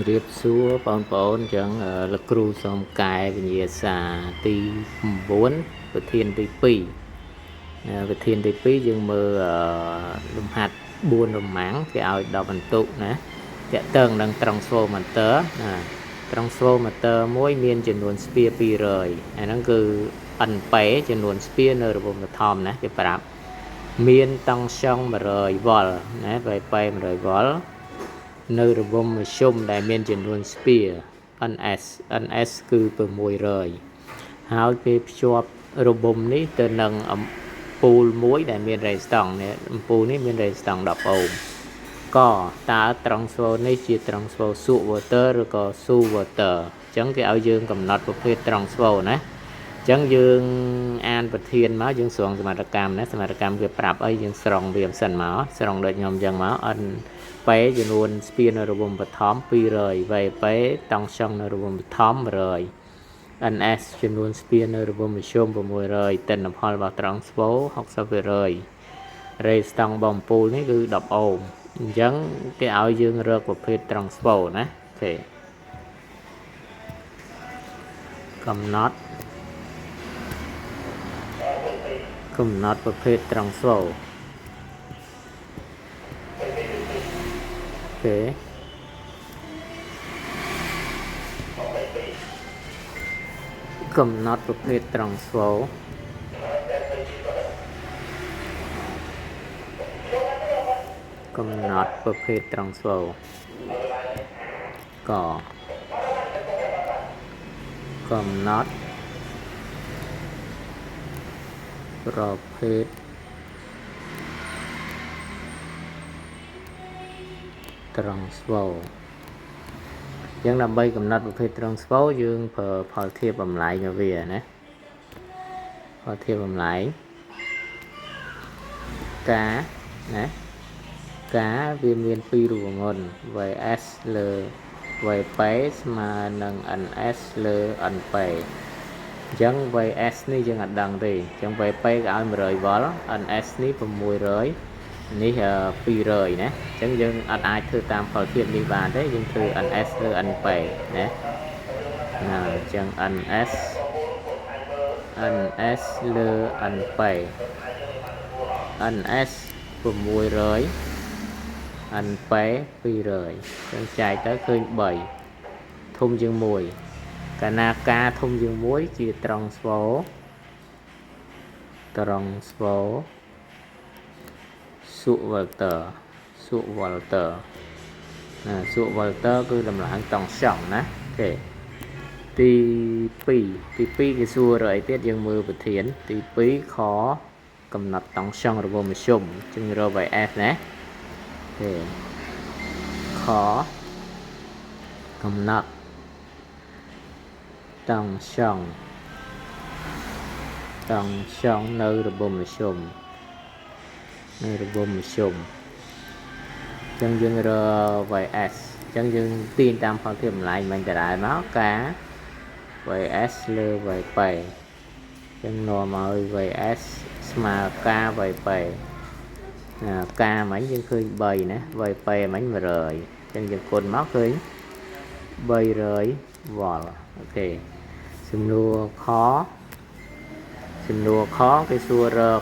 រៀបសួរបងប្អូនចឹងលោកគ្រូសូមកែវិញ្ញាសាទី9វិធានទី2វិធានទី2យើងមើលលំហាត់4រមាំងគេឲ្យ10បន្ទុកណាតាក់ទងនឹង transformator ណា transformator មួយមានចំនួនស្ពា200អាហ្នឹងគឺ NP ចំនួនស្ពានៅរបបបឋមណាគេប្រាប់មានតង់ស្យុង100 V ណា VP 100 V នៅរបងមធ្យមដែលមានចំនួនស្ពា NS គឺ600ហើយគេភ្ជាប់របងនេះទៅនឹងអំពូលមួយដែលមានរេស្តង់នេះអំពូលនេះមានរេស្តង់10អូមក៏តើ transfer នេះជា transfer source water ឬក៏ source water អញ្ចឹងគេឲ្យយើងកំណត់ប្រភេទ transfer ណាអញ្ចឹងយើងអានប្រធានមកយើងស្រង់សមាតកម្មណាសមាតកម្មគេប្រាប់អីយើងស្រង់វាមិនសិនមកស្រង់ដូចខ្ញុំអញ្ចឹងមកពេចំនួនស្ពាននៅរបងបឋម200 VP តង់ស្យុងនៅរបងបឋម100 NS ចំនួនស្ពាននៅរបងមធ្យម600ទិន្នផលរបស់ត្រង់ស្វូ60%រេស្តង់បំពូលនេះគឺ10អូមអញ្ចឹងគេឲ្យយើងរកប្រភេទត្រង់ស្វូណាទេកំណត់ប្រភេទត្រង់ស្វូកំណត់ប្រភេទត្រង់ស្វូកំណត់ប្រភេទត្រង់ស្វូក៏កំណត់ប្រភេទត្រង់ស្វូយ៉ាងដើម្បីកំណត់ប្រភេទត្រង់ស្វូយើងប្រើផលធៀបបំលែងវាណាផលធៀបបំលែងការណាការវាមាន2រូបមន្ត VS លើ VP ស្មើនឹង NS លើ NP អញ្ចឹង VS នេះយើងអត់ដឹងទេអញ្ចឹង VP ក៏ឲ្យ100 V NS នេះ600នេះ200ណាអញ្ចឹងយើងអត់អាចធ្វើតាមផលធៀបនេះបានទេយើងធ្វើ NS លើ NP ណាអញ្ចឹង NS លើ NP NS 600 NP 200ចឹងចែកទៅឃើញ3ធំជាង1កាលណាការធំជាង1ជាត្រង់ស្វូសួក Walter សួក Walter គឺតម្លើងតង់ស្យុងណាអូខេទី2គេសួររកអីទៀតយើងមើលប្រធានទី2ខកំណត់តង់ស្យុងរបងមធ្យមចឹងរក VS ណាខកំណត់តង់ស្យុងនៅរបងមធ្យមចឹងយើងរក VS ចឹងយើងទាញតាមផលធៀបម្លាយមិញដដែលមកការ VS លើ VP ចឹងនាំឲ្យ VS ស្មើការ VP ការមិញយើងឃើញ3ណា VP មិញ100ចឹងយើងគុណមកឃើញ300 V អូខេសំណួរខគេសួររក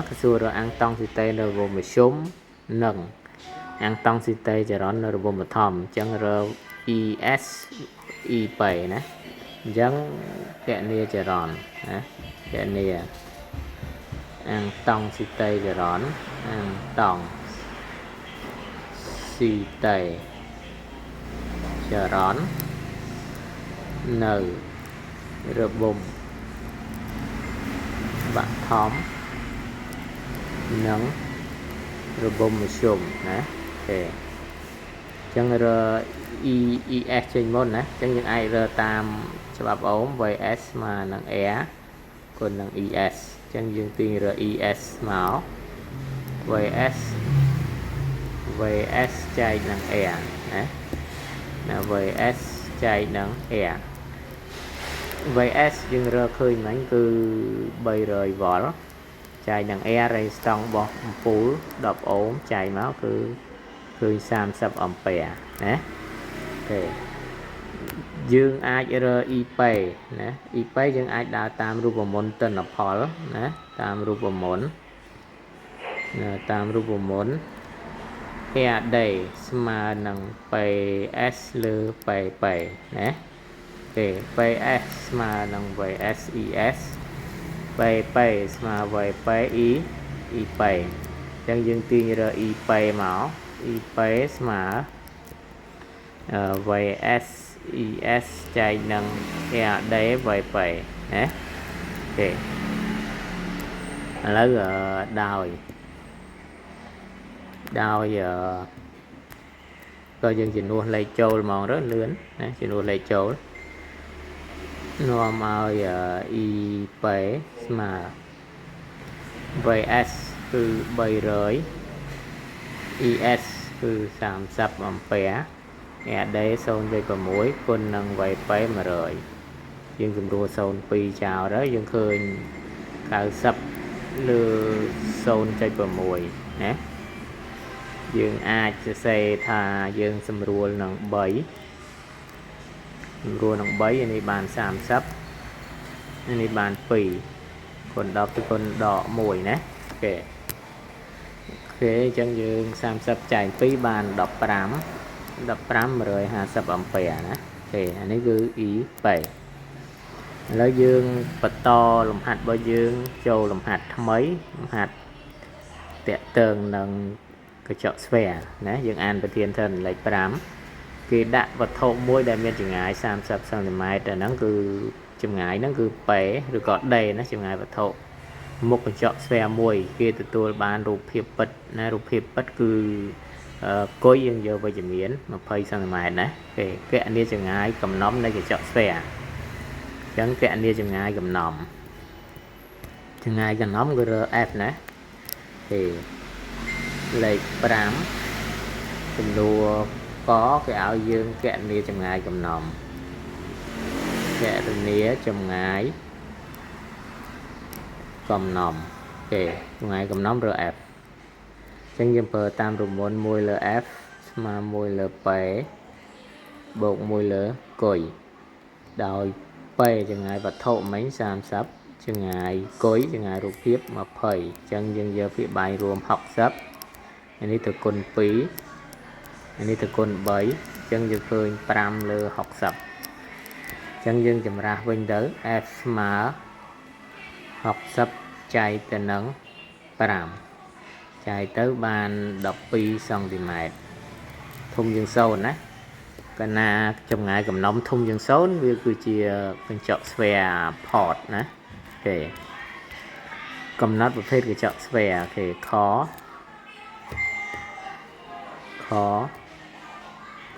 គេសួររកអាំងតង់ស៊ីតេនៅរបងមធ្យមនិងអាំងតង់ស៊ីតេចរន្តនៅរបងបឋមអញ្ចឹងរក ES EP ណាអញ្ចឹងគណនាចរន្តណាគណនាអាំងតង់ស៊ីតេចរន្តអាំងតង់ស៊ីតេចរន្តនៅរបងបឋមនិងរបងមធ្យមណាទេអញ្ចឹងរ ES ចេញមុនណាអញ្ចឹងយើងអាចរើតាមច្បាប់អូម VS ស្មើនឹង R គុណនឹង ES អញ្ចឹងយើងទាញរើ ES មក VS ចែកនឹង R ណា VS ចែកនឹង R VS យើងរកឃើញមិញគឺ300 V ចែកនឹង R រេស្តង់របស់អំពូល10អូមចែកមកគឺ khơi 30 ampere nè okay. Dương ai RIP nè IP dương ai đào tamรูปมนต์ទិន្នផលណាតាមរូបមន្តតាមរូបមន្ត Air day ស្មើនឹង PS លើ PP ណាគេ PS ស្មើនឹង VSES PP ស្មើ VPE EP អញ្ចឹងយើងទាញរើ EP មក EP ស្មើ VSES ចែកនឹង Air day VP ណាគេឥឡូវដោយក៏យើងជំនួសលេខចូលហ្មងទៅលឿនណាជំនួសលេខចូលនាំឲ្យ EP ស្មើ VS គឺ300 ES គឺ30 ampere AD 0.6 គុណនឹង VP 100យើងសម្រួល02ចោលទៅយើងឃើញ90លើ0.6ណាយើងអាចសរសេរថាយើងសម្រួលនឹង3នេះបាន30នេះបាន2គុណ10ទៅគុណដក1ណាអូខេអញ្ចឹងយើង30ចែក2បាន15 150 ampere ណាអូខេអានេះគឺ EP ឥឡូវយើងបន្តលំហាត់របស់យើងចូលលំហាត់ថ្មីលំហាត់តាក់ទងនឹងកញ្ចក់ស្វែណាយើងអានប្រធានធនលេខ5គេដាក់វត្ថុមួយដែលមានចម្ងាយ30 cm ហ្នឹងគឺចម្ងាយហ្នឹងគឺប៉េឬក៏ដេណាចម្ងាយវត្ថុមុខកញ្ចក់ស្វែមួយគេទទួលបានរូបភាពពិតណារូបភាពពិតគឺគុយយើងយកវិជ្ជមាន20 cm ណាគេគណនាចម្ងាយកំណំនៃកញ្ចក់ស្វែអញ្ចឹងគណនាចម្ងាយកំណំគឺរើ F ណាគេលេខ5ចំនួនកគេឲ្យយើងគណនាចម្ងាយកំណំគេចម្ងាយកំណំគេចម្ងាយកំណំរើ F អញ្ចឹងយើងប្រើតាមរមន់1លើ F ស្មើ1លើPបូក1លើគុយដោយPចម្ងាយវត្ថុមិញ30ចម្ងាយគុយចម្ងាយរូបភាព20អញ្ចឹងយើងយកវាបាយរួម60អានេះទៅគុណ2អានេះទៅគុណ3អញ្ចឹងយើងឃើញ5លើ60អញ្ចឹងយើងចម្រាស់វិញទៅ F ស្មើ60ចែកទៅនឹង5ចែកទៅបាន12 cm ធំជាង0ណាកាលណាចម្ងាយកំណំធំជាង0វាគឺជាកញ្ចក់ស្វែ port ណាអូកំណត់ប្រភេទកញ្ចក់ស្វែគេខ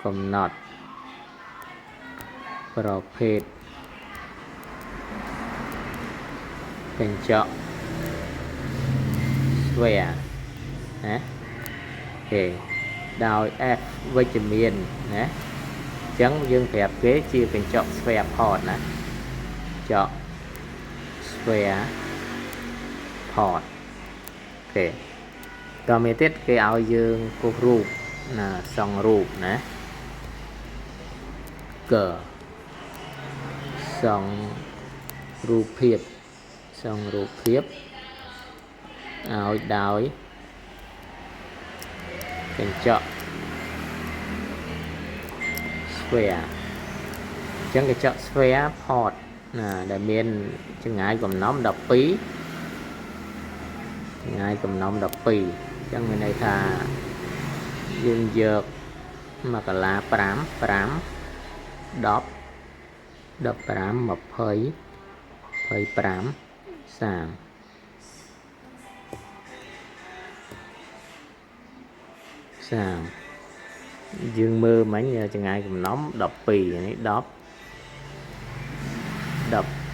កំណត់ប្រភេទកញ្ចក់ស្វែណាគេដោយ F វិជ្ជមានណាអញ្ចឹងយើងប្រាប់គេជាកញ្ចក់ស្វែ port ណាកញ្ចក់ស្វែ port អូតទៅទៀតគេឲ្យយើងគូសរូបណាសង់រូបណាសង់រូបភាពឲ្យដោយកញ្ចក់ស្វែអញ្ចឹងកញ្ចក់ស្វែ port ណាដែលមានចម្ងាយកំណំ12ចម្ងាយកំណំ12អញ្ចឹងមានន័យថាយើងយកមកកាឡា5 10 15 20 25 30យើងមើលមិញចម្ងាយកំណំ12នេះ10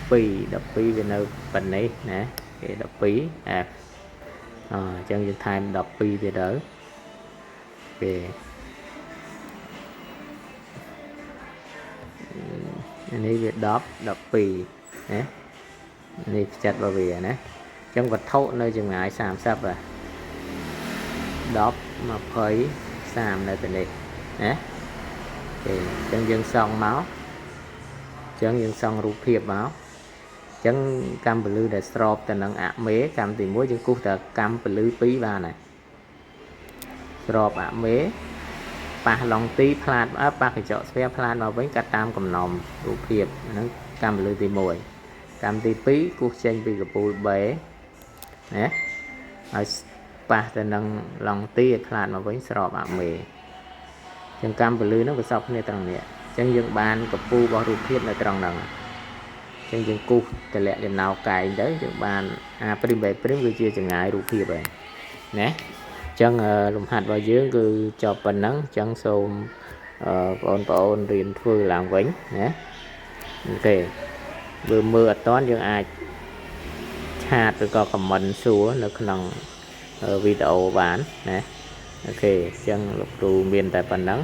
12វានៅប៉ុណ្នេះណាគេ12 F អញ្ចឹងយើងថែម12ទៀតទៅគេនេះវា10 12ណានេះផ្ចិតរបស់វាណាអញ្ចឹងវត្ថុនៅចម្ងាយ30 10 20 30នៅទីនេះណាទេអញ្ចឹងយើងសង់មកអញ្ចឹងយើងសង់រូបភាពមកអញ្ចឹងកម្មពលឺដែលស្របទៅនឹងអមេកម្មទី1យើងគូសតែកម្មពលឺ2បានហើយស្របអមេប៉ះឡុងទីផ្លាតប៉ះកញ្ចក់ស្វែផ្លាតមកវិញកាត់តាមកំណំរូបភាពហ្នឹងកម្មពលឺទី1កម្មទី2គូសចេញពីកពូល B ណាហើយប៉ះទៅនឹងឡុងទីឲ្យផ្លាតមកវិញស្របអមេចឹងកម្មពលឺហ្នឹងវាសពគ្នាត្រង់នេះអញ្ចឹងយើងបានកពូលរបស់រូបភាពនៅត្រង់ហ្នឹងអញ្ចឹងយើងគូសតម្លាក់ដំណៅកែងទៅយើងបាន A' B' គឺជាចម្ងាយរូបភាពហើយណាអញ្ចឹងលំហាត់របស់យើងគឺចប់ប៉ុណ្ណឹងអញ្ចឹងសូមបងប្អូនរៀនធ្វើឡើងវិញណាអូខេបើមើលអត់តាន់យើងអាចឆាតឬក៏ comment សួរនៅក្នុងវីដេអូបានណាអូខេអញ្ចឹងលោកគ្រូមានតែប៉ុណ្ណឹង